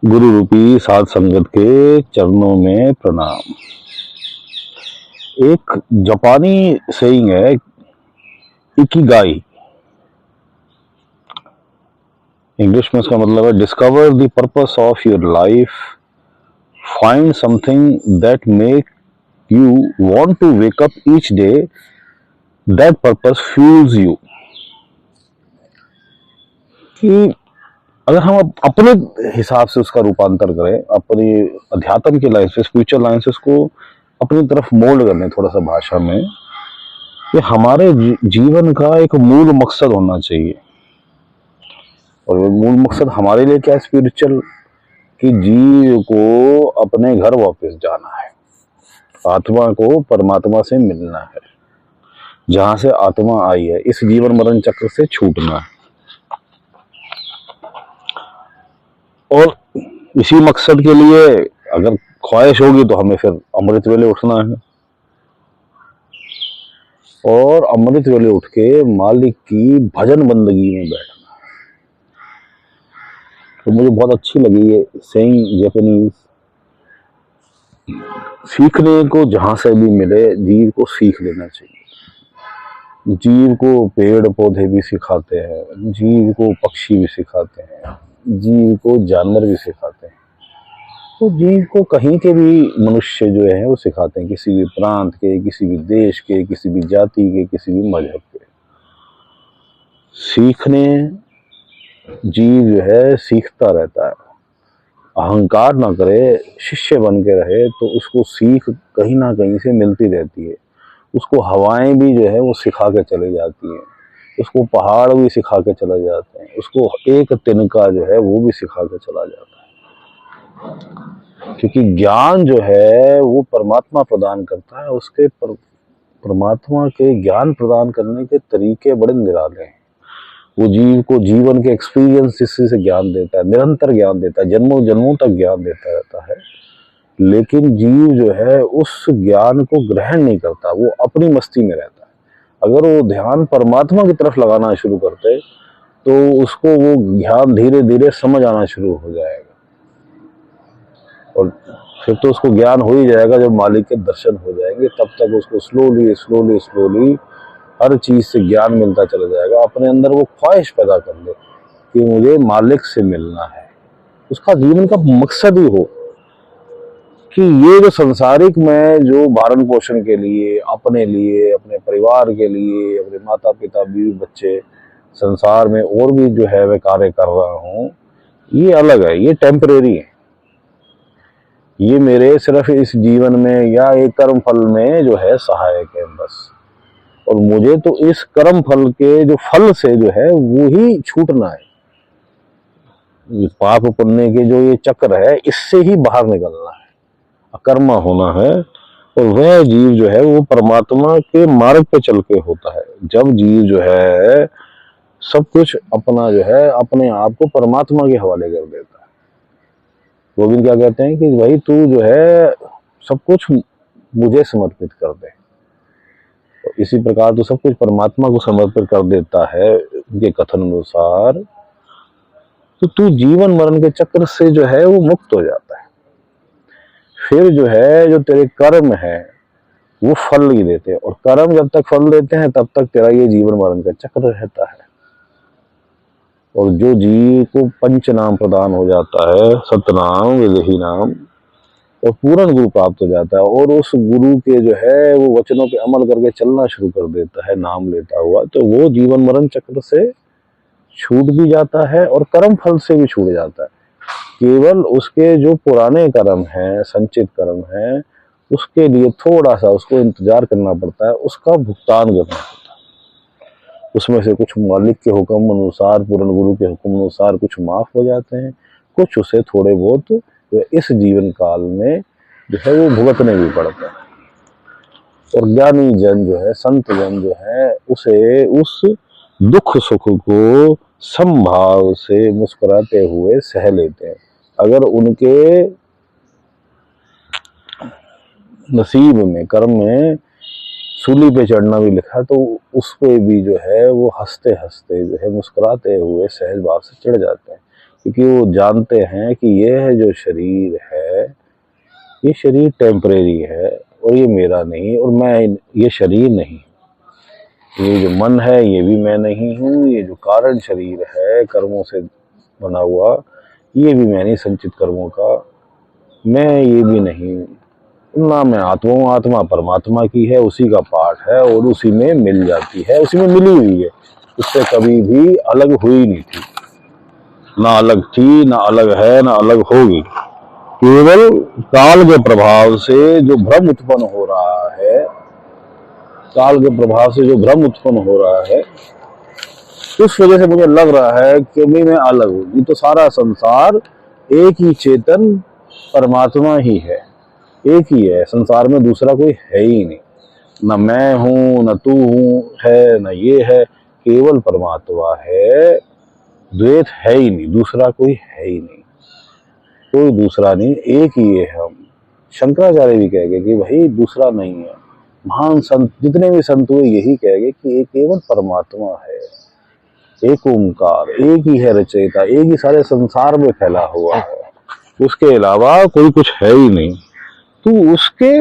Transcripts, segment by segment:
गुरु रूपी साध संगत के चरणों में प्रणाम। एक जापानी सेइंग है, इकिगाई। इंग्लिश में इसका मतलब है discover the purpose of your life, find something that make you want to wake up each day, that purpose fuels you. कि अगर हम अपने हिसाब से उसका रूपांतर करें, अपनी अध्यात्म की लाइन से, स्पिरिचुअल लाइन से उसको अपनी तरफ मोल्ड करने थोड़ा सा भाषा में, ये हमारे जीवन का एक मूल मकसद होना चाहिए। और वो मूल मकसद हमारे लिए क्या है? स्पिरिचुअल, कि जीव को अपने घर वापस जाना है, आत्मा को परमात्मा से मिलना है, जहां से आत्मा आई है, इस जीवन मरण चक्र से छूटना है। और इसी मकसद के लिए अगर ख्वाहिश होगी तो हमें फिर अमृत वेले उठना है, और अमृत वेले उठ के मालिक की भजन बंदगी में बैठना। तो मुझे बहुत अच्छी लगी ये सेइंग जापानीज। सीखने को जहां से भी मिले जीव को सीख लेना चाहिए। जीव को पेड़ पौधे भी सिखाते हैं, जीव को पक्षी भी सिखाते हैं, जीव को जानवर भी सिखाते हैं। तो जीव को कहीं के भी मनुष्य जो है वो सिखाते हैं, किसी भी प्रांत के, किसी भी देश के, किसी भी जाति के, किसी भी मजहब के। सीखने जीव जो है सीखता रहता है, अहंकार ना करे, शिष्य बन के रहे, तो उसको सीख कहीं ना कहीं से मिलती रहती है। उसको हवाएं भी जो है वो सिखा के चली जाती हैं, उसको पहाड़ भी सिखा के चले जाते हैं, उसको एक तिनका जो है वो भी सिखा के चला जाता है। क्योंकि ज्ञान जो है वो परमात्मा प्रदान करता है। उसके परमात्मा के ज्ञान प्रदान करने के तरीके बड़े निराले हैं। वो जीव को जीवन के एक्सपीरियंस से ज्ञान देता है, निरंतर ज्ञान देता है, जन्मों जन्मों तक ज्ञान देता रहता है। लेकिन जीव जो है उस ज्ञान को ग्रहण नहीं करता, वो अपनी मस्ती में रहता है। अगर वो ध्यान परमात्मा की तरफ लगाना शुरू करते तो उसको वो ध्यान धीरे धीरे समझ आना शुरू हो जाएगा, और फिर तो उसको ज्ञान हो ही जाएगा। जब मालिक के दर्शन हो जाएंगे तब तक उसको स्लोली स्लोली स्लोली हर चीज से ज्ञान मिलता चला जाएगा। अपने अंदर वो ख्वाहिश पैदा कर ले कि मुझे मालिक से मिलना है। उसका जीवन का मकसद ही हो कि ये जो सांसारिक में जो भरण पोषण के लिए, अपने लिए, अपने परिवार के लिए, अपने माता पिता बीवी बच्चे, संसार में और भी जो है वह कार्य कर रहा हूँ, ये अलग है, ये टेम्परेरी है। ये मेरे सिर्फ इस जीवन में या एक कर्म फल में जो है सहायक है बस। और मुझे तो इस कर्म फल के जो फल से जो है वो ही छूटना है। ये पाप पुण्य के जो ये चक्र है, इससे ही बाहर निकलना है, अकर्मा होना है। और वह जीव जो है वो परमात्मा के मार्ग पे चल के होता है। जब जीव जो है सब कुछ अपना जो है अपने आप को परमात्मा के हवाले कर देता है। गोविंद क्या कहते हैं कि भाई तू जो है सब कुछ मुझे समर्पित कर दे। तो इसी प्रकार तो सब कुछ परमात्मा को समर्पित कर देता है उनके कथन अनुसार, तो तू जीवन मरण के चक्र से जो है वो मुक्त हो जाता है। फिर जो है जो तेरे कर्म है वो फल ही देते हैं, और कर्म जब तक फल देते हैं तब तक तेरा ये जीवन मरण का चक्र रहता है। और जो जीव को पंच नाम प्रदान हो जाता है, सतनाम विदेही नाम, और पूर्ण गुरु प्राप्त हो जाता है, और उस गुरु के जो है वो वचनों पे अमल करके चलना शुरू कर देता है नाम लेता हुआ, तो वो जीवन मरण चक्र से छूट भी जाता है और कर्म फल से भी छूट जाता है। केवल उसके जो पुराने कर्म हैं, संचित कर्म हैं, उसके लिए थोड़ा सा उसको इंतजार करना पड़ता है, उसका भुगतान करना पड़ता है। उसमें से कुछ मालिक के हुक्म अनुसार, पूर्ण गुरु के हुक्म अनुसार कुछ माफ हो जाते हैं, कुछ उसे थोड़े बहुत इस जीवन काल में जो है वो भुगतने भी पड़ते हैं। और ज्ञानी जन जो है, संत जन जो है, उसे उस दुख सुख को समभाव से मुस्कुराते हुए सह लेते हैं। अगर उनके नसीब में, कर्म में सूली पे चढ़ना भी लिखा तो उस पे भी जो है वो हंसते हंसते जो है मुस्कुराते हुए सहज भाव से चढ़ जाते हैं। क्योंकि वो जानते हैं कि यह जो शरीर है, ये शरीर टेम्परेरी है और ये मेरा नहीं, और मैं ये शरीर नहीं, ये जो मन है ये भी मैं नहीं हूँ, ये जो कारण शरीर है कर्मों से बना हुआ ये भी मैं नहीं, संचित कर्मों का मैं ये भी नहीं हूँ ना, मैं आत्मा हूँ, आत्मा परमात्मा की है, उसी का पार्ट है और उसी में मिल जाती है, उसी में मिली हुई है, उससे कभी भी अलग हुई नहीं थी, ना अलग थी, ना अलग है, ना अलग होगी। केवल काल के प्रभाव से जो भ्रम उत्पन्न हो रहा है, काल के प्रभाव से जो भ्रम उत्पन्न हो रहा है, उस वजह से मुझे लग रहा है कि मैं अलग हूँ। ये तो सारा संसार एक ही चेतन परमात्मा ही है, एक ही है, संसार में दूसरा कोई है ही नहीं, न मैं हूँ, न तू हूँ है, न ये है, केवल परमात्मा है, द्वैत है ही नहीं, दूसरा कोई है ही नहीं, कोई दूसरा नहीं, एक ही है हम। शंकराचार्य भी कह गए कि भाई दूसरा नहीं है, महान संत जितने भी संत हुए यही कह गए कि एक केवल परमात्मा है, एक ओंकार, एक ही है रचयिता, एक ही सारे संसार में फैला हुआ है, उसके अलावा कोई कुछ है ही नहीं। तू उसके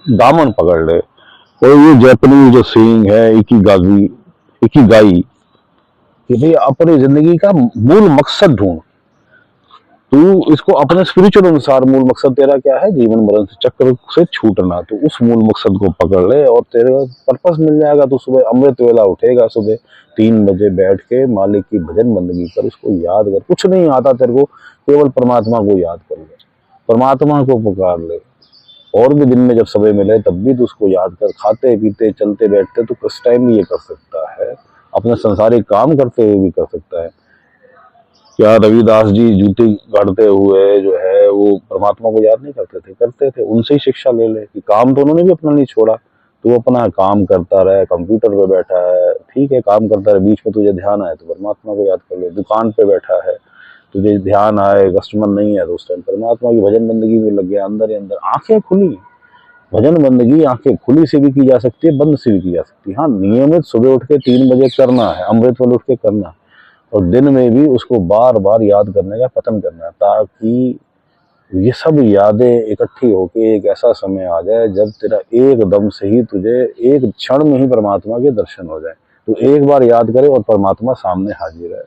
दामन पकड़ ले। और ये जैपनीज जो सीइंग है इकिगाई, कि भाई अपनी जिंदगी का मूल मकसद ढूंढ, तू इसको अपने स्पिरिचुअल अनुसार, मूल मकसद तेरा क्या है, जीवन मरण से चक्र से छूटना, तो उस मूल मकसद को पकड़ ले और तेरे पर्पस मिल जाएगा। तू सुबह अमृत वेला उठेगा, सुबह 3 बजे बैठ के मालिक की भजन बंदगी कर, उसको याद कर, कुछ नहीं आता तेरे को, केवल परमात्मा को याद कर ले, परमात्मा को पुकार ले। और भी दिन में जब समय मिले तब भी तू उसको याद कर, खाते पीते चलते बैठते तो किस टाइम भी ये कर सकता है, अपने संसारिक काम करते हुए भी कर सकता है। क्या रविदास जी जूते गाड़ते हुए जो है वो परमात्मा को याद नहीं करते थे? करते थे। उनसे ही शिक्षा ले ले कि काम तो उन्होंने भी अपना नहीं छोड़ा, तू अपना काम करता रहे, कंप्यूटर पे बैठा है ठीक है, काम करता रहे, बीच में तुझे ध्यान आए तो परमात्मा को याद कर ले, दुकान पे बैठा है तुझे ध्यान आए, कस्टमर नहीं है तो उस टाइम परमात्मा की भजन बंदगी में लग गया, अंदर ही अंदर आंखें खुली। भजन बंदगी आंखें खुली से भी की जा सकती है, बंद से भी की जा सकती है। हाँ, नियमित सुबह उठ के 3 बजे करना है, अमृत वेले उठ के करना है, और दिन में भी उसको बार बार याद करने का पतन करना है, ताकि ये सब यादें इकट्ठी होके एक ऐसा समय आ जाए जब तेरा एकदम से ही तुझे एक क्षण में ही परमात्मा के दर्शन हो जाए। तो एक बार याद करे और परमात्मा सामने हाजिर है,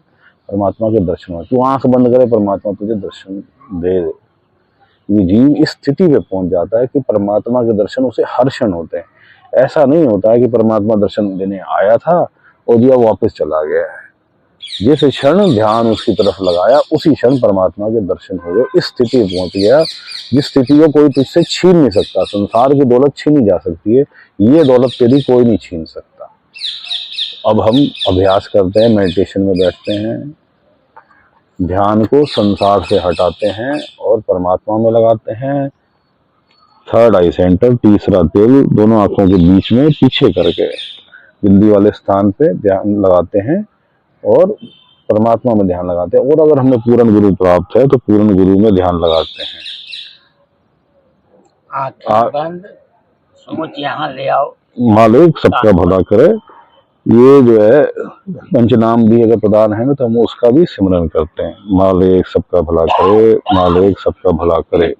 परमात्मा के दर्शन हो, तू आंख बंद करे परमात्मा तुझे दर्शन दे। ये जीव इस स्थिति पे पहुंच जाता है कि परमात्मा के दर्शन उसे हर क्षण होते हैं। ऐसा नहीं होता है कि परमात्मा दर्शन देने आया था और या वापस चला गया है, जिस क्षण ध्यान उसकी तरफ लगाया उसी क्षण परमात्मा के दर्शन हो गए। इस स्थिति में पहुंच गया जिस स्थिति को कोई तुझसे छीन नहीं सकता। संसार की दौलत छीनी जा सकती है, ये दौलत तेरी कोई नहीं छीन सकता। अब हम अभ्यास करते हैं, मेडिटेशन में बैठते हैं, ध्यान को संसार से हटाते हैं और परमात्मा में लगाते हैं। थर्ड आई सेंटर, तीसरा दिल, दोनों आंखों के बीच में पीछे करके बिंदी वाले स्थान पे ध्यान लगाते हैं और परमात्मा में ध्यान लगाते हैं। और अगर हमें पूर्ण गुरु प्राप्त है तो पूर्ण गुरु में ध्यान लगाते हैं। बंद, सोच यहाँ ले आओ, मालिक सबका भला करे। ये जो है पंचनाम भी अगर प्रदान है तो हम उसका भी सिमरन करते हैं, मालिक सबका भला करे, मालिक सबका भला करे।